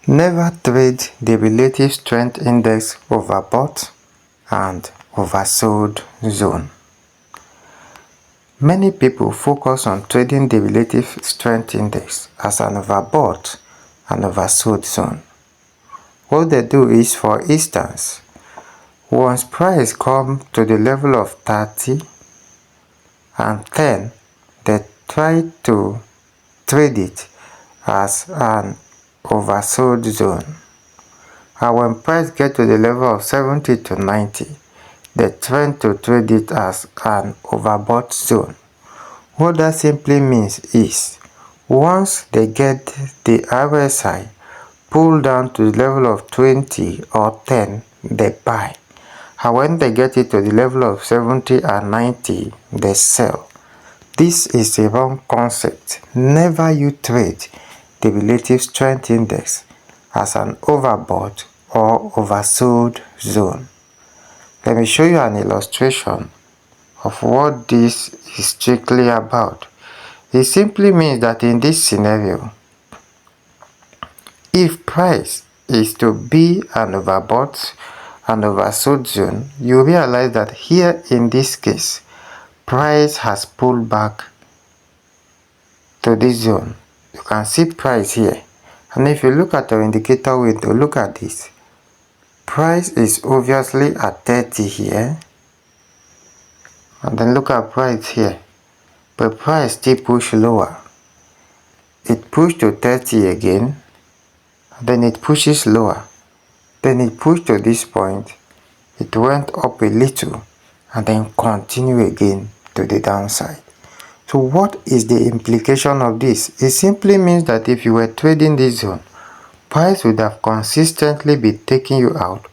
Never trade the relative strength index overbought and oversold zone. Many people focus on trading the relative strength index as an overbought and oversold zone. What they do is, for instance, once price comes to the level of 30 and 10, they try to trade it as an oversold zone. And when price gets to the level of 70 to 90, they try to trade it as an overbought zone. What that simply means is, once they get the RSI pulled down to the level of 20 or 10, they buy. And when they get it to the level of 70 and 90, they sell. This is a wrong concept. Never you trade the relative strength index as an overbought or oversold zone. Let me show you an illustration of what this is strictly about. It simply means that in this scenario, if price is to be an overbought and oversold zone, you realize that here in this case, price has pulled back to this zone. You can see price here, and if you look at our indicator window, look at this. Price is obviously at 30 here, and then look at price here, but price still push lower. It pushed to 30 again, then it pushes lower, then it pushed to this point, it went up a little, and then continue again to the downside. So what is the implication of this? It simply means that if you were trading this zone, price would have consistently been taking you out,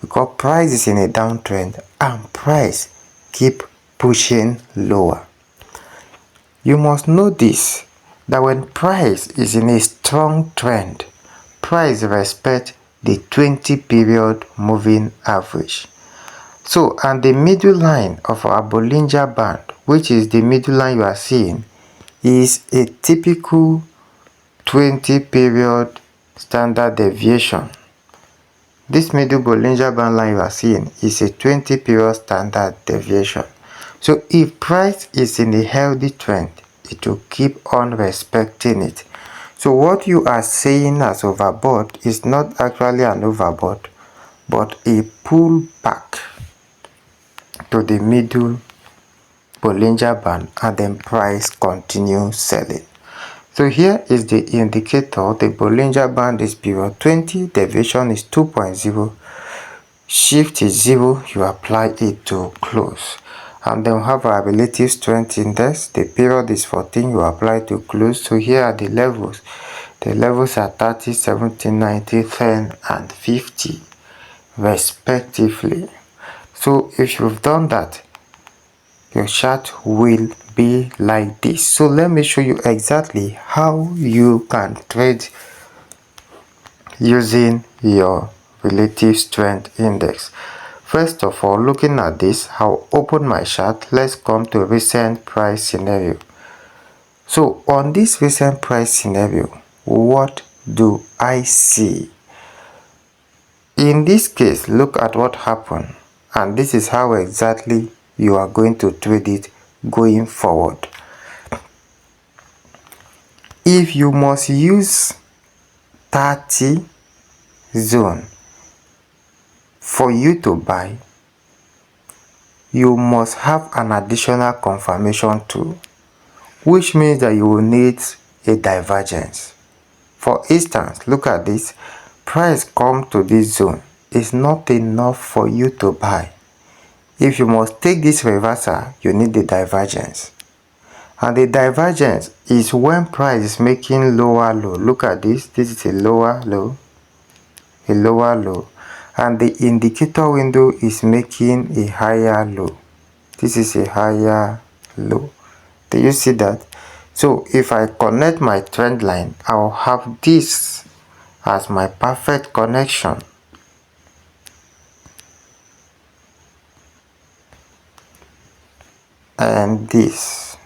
because price is in a downtrend and price keep pushing lower. You must know this, that when price is in a strong trend, price respects the 20 period moving average. So, and the middle line of our Bollinger Band, which is the middle line you are seeing, is a typical 20 period standard deviation. This middle Bollinger Band line you are seeing is a 20 period standard deviation. So if price is in a healthy trend, it will keep on respecting it. So what you are saying as overbought is not actually an overbought, but a pullback to the middle Bollinger Band, and then price continues selling. So here is the indicator. The Bollinger Band is period 20, deviation is 2.0, shift is 0, you apply it to close. And then we have our relative strength index. The period is 14, you apply to close. So here are the levels. The levels are 30, 70, 90, 10, and 50 respectively. So if you've done that, your chart will be like this. So let me show you exactly how you can trade using your relative strength index. First of all, looking at this, I'll open my chart. Let's come to recent price scenario. So on this recent price scenario, what do I see? In this case, look at what happened, and this is how exactly you are going to trade it going forward. If you must use 30 zone for you to buy, you must have an additional confirmation tool, which means that you will need a divergence. For instance, look at this. Price come to this zone. It's not enough for you to buy. If you must take this reversal, you need the divergence. And the divergence is when price is making lower low. Look at this. This is a lower low. A lower low. And the indicator window is making a higher low. This is a higher low. Do you see that? So if I connect my trend line, I'll have this as my perfect connection. And this.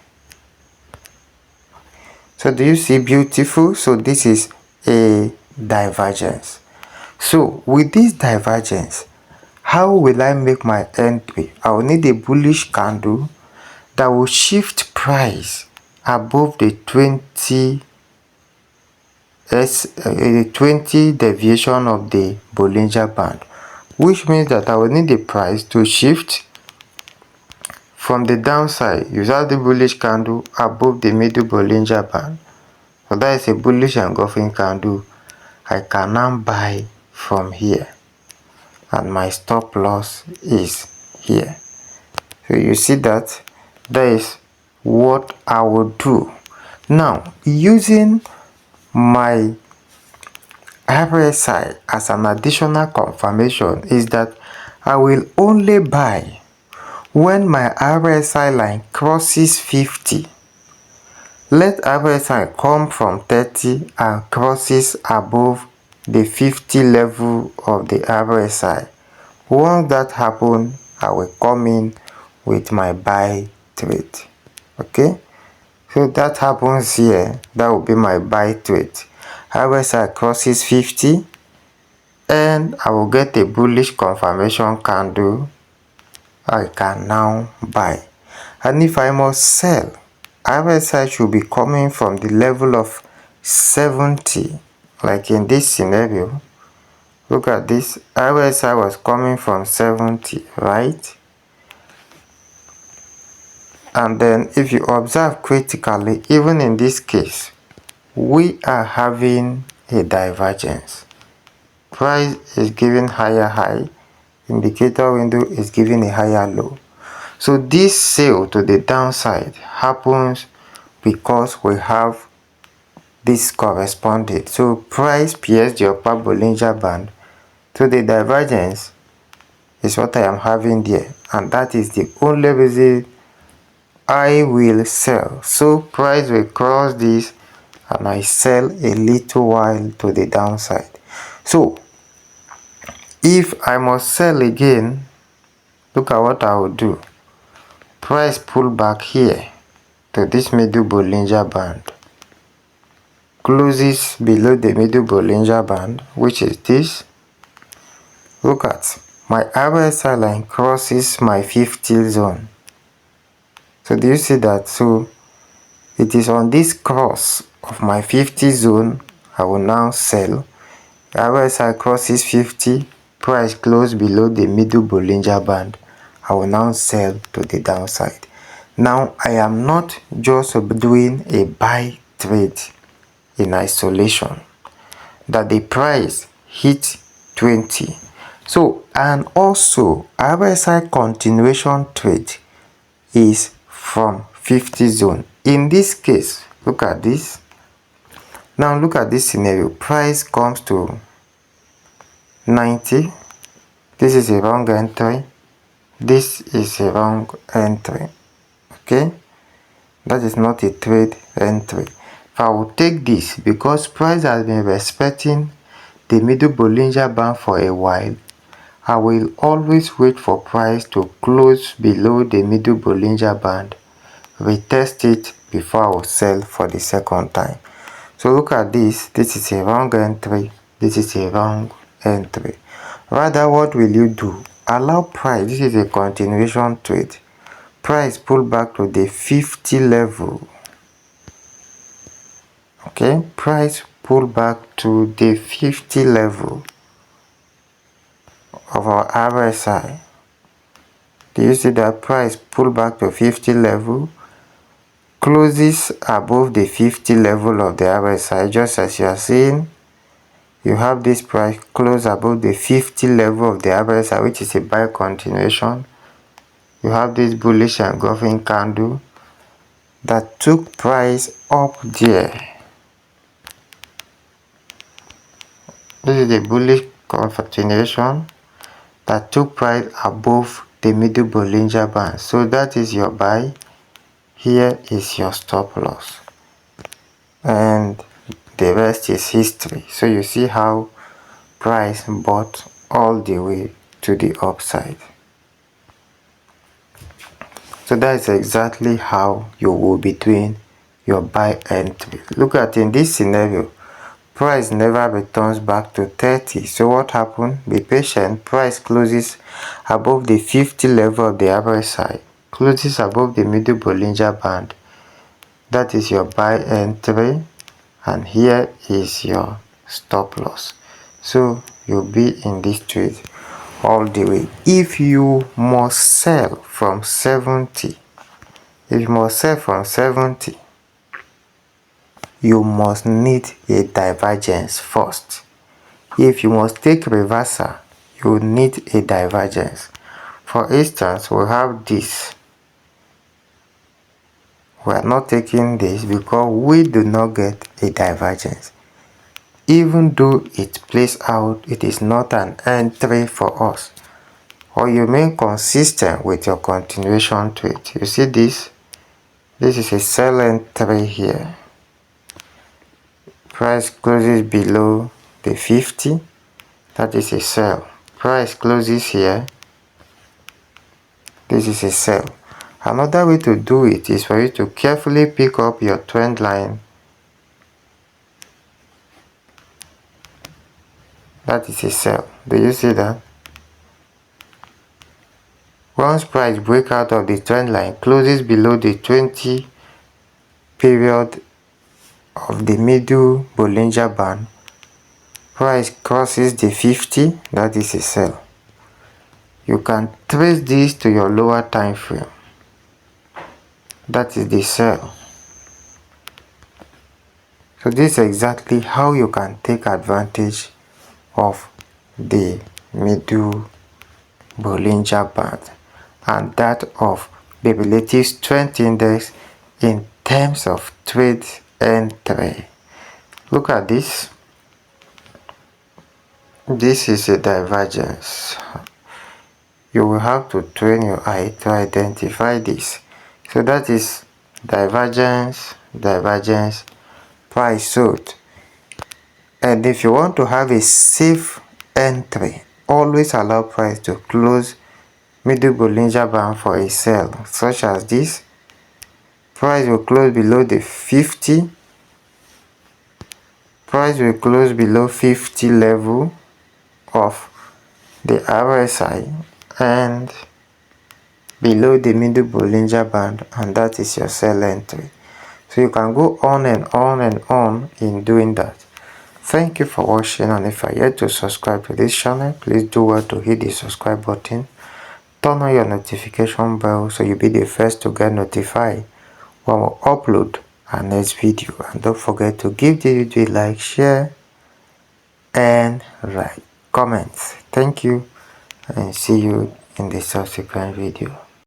So do you see beautiful? So this is a divergence. So with this divergence, how will I make my entry? I will need a bullish candle that will shift price above the 20 deviation of the Bollinger Band, which means that I will need the price to shift from the downside without the bullish candle above the middle Bollinger Band. So that is a bullish engulfing candle. I can now buy from here, and my stop loss is here. So you see that is what I will do. Now, using my RSI as an additional confirmation is that I will only buy when my RSI line crosses 50. Let RSI come from 30 and crosses above the 50 level of the RSI. Once that happens, I will come in with my buy trade. Okay, so that happens here. That will be my buy trade. RSI crosses 50 and I will get a bullish confirmation candle. I can now buy. And if I must sell, RSI should be coming from the level of 70, like in this scenario. Look at this, RSI was coming from 70, right? And then if you observe critically, even in this case, we are having a divergence. Price is giving higher high, indicator window is giving a higher low. So this sale to the downside happens because we have this corresponding. So price pierced the upper Bollinger Band. So the divergence is what I am having there, and that is the only reason I will sell. So price will cross this and I sell a little while to the downside. So if I must sell again, look at what I will do. Price pull back here to this middle Bollinger Band, closes below the middle Bollinger Band, which is this. Look at my RSI line crosses my 50 zone. So do you see that? So it is on this cross of my 50 zone I will now sell. RSI crosses 50, price close below the middle Bollinger Band. I will now sell to the downside. Now I am not just doing a buy trade in isolation, that the price hit 20. So, and also RSI continuation trade is from 50 zone. In this case, look at this. Now look at this scenario. Price comes to 90. This is a wrong entry. This is a wrong entry. Okay, that is not a trade entry. If I will take this, because price has been respecting the middle Bollinger Band for a while, I will always wait for price to close below the middle Bollinger Band, retest it before I will sell for the second time. So look at this. This is a wrong entry. This is a wrong entry. Rather, what will you do? Allow price. This is a continuation trade. Price pull back to the 50 level. Okay, price pull back to the 50 level of our RSI. Do you see that? Price pull back to 50 level, closes above the 50 level of the RSI, just as you are seeing. You have this price close above the 50 level of the RSI, which is a buy continuation. You have this bullish engulfing candle that took price up there. This is a bullish continuation that took price above the middle Bollinger Band. So that is your buy. Here is your stop loss. And the rest is history. So you see how price bought all the way to the upside. So that is exactly how you will be doing your buy entry. Look at in this scenario, price never returns back to 30. So what happened? Be patient. Price closes above the 50 level of the RSI, closes above the middle Bollinger Band. That is your buy entry, and here is your stop loss. So you'll be in this trade all the way. If you must sell from 70, you must need a divergence first. If you must take reversal, you need a divergence. For instance, we have this. We are not taking this because we do not get a divergence. Even though it plays out, it is not an entry for us. Or you remain consistent with your continuation trade. You see this? This is a sell entry here. Price closes below the 50. That is a sell. Price closes here. This is a sell. Another way to do it is for you to carefully pick up your trend line. That is a sell. Do you see that? Once price breaks out of the trend line, closes below the 20 period of the middle Bollinger Band, price crosses the 50, that is a sell. You can trace this to your lower time frame. That is the sell. So this is exactly how you can take advantage of the middle Bollinger Band and that of the relative strength index in terms of trade entry. Look at this. This is a divergence. You will have to train your eye to identify this. So that is divergence, divergence, price sold. And if you want to have a safe entry, always allow price to close middle Bollinger Band for a sell, such as this. Price will close below the 50. Price will close below 50 level of the RSI and below the middle Bollinger Band, and that is your sell entry. So you can go on and on and on in doing that. Thank you for watching, and if you are yet to subscribe to this channel, please do well to hit the subscribe button. Turn on your notification bell so you'll be the first to get notified when we upload our next video. And don't forget to give the video a like, share, and write comments. Thank you, and see you in the subsequent video.